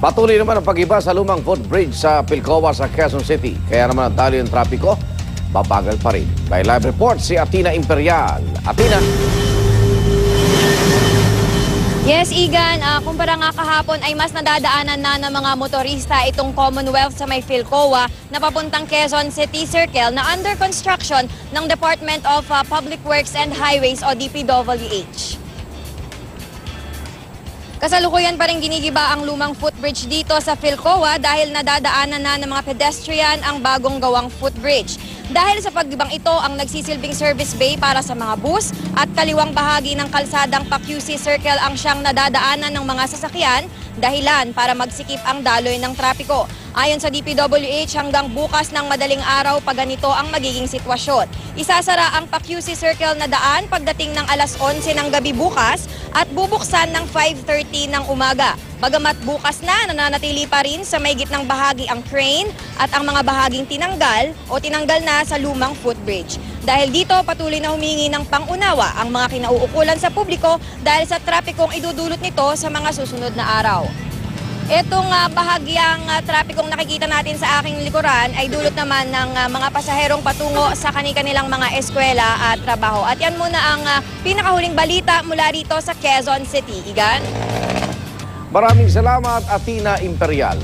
Patuloy naman ang pag-iba sa lumang footbridge sa Pilcoa sa Quezon City. Kaya naman ang daloy ng trapiko, babagal pa rin. By live report si Athena Imperial. Athena. Yes, Igan. Kumpara nga kahapon ay mas nadadaanan na ng mga motorista itong Commonwealth sa may Pilcoa na papuntang Quezon City Circle na under construction ng Department of Public Works and Highways o DPWH. Kasalukuyan pa rin ginigiba ang lumang footbridge dito sa Pilcoa dahil nadadaanan na ng mga pedestrian ang bagong gawang footbridge. Dahil sa paggibang ito ang nagsisilbing service bay para sa mga bus at kaliwang bahagi ng kalsadang PAQC Circle ang siyang nadadaanan ng mga sasakyan, dahilan para magsikip ang daloy ng trapiko. Ayon sa DPWH, hanggang bukas ng madaling araw pa ganito ang magiging sitwasyon. Isasara ang PAQC Circle na daan pagdating ng alas 11 ng gabi bukas at bubuksan ng 5:30 ng umaga. Bagamat bukas na, nananatili pa rin sa may gitnang bahagi ang crane at ang mga bahaging tinanggal na sa lumang footbridge. Dahil dito, patuloy na humingi ng pangunawa ang mga kinauukulan sa publiko dahil sa trapikong idudulot nito sa mga susunod na araw. Itong bahagyang trapikong nakikita natin sa aking likuran ay dulot naman ng mga pasaherong patungo sa kanilang mga eskwela at trabaho. At yan muna ang pinakahuling balita mula rito sa Quezon City. Igan? Maraming salamat, Athena Imperial.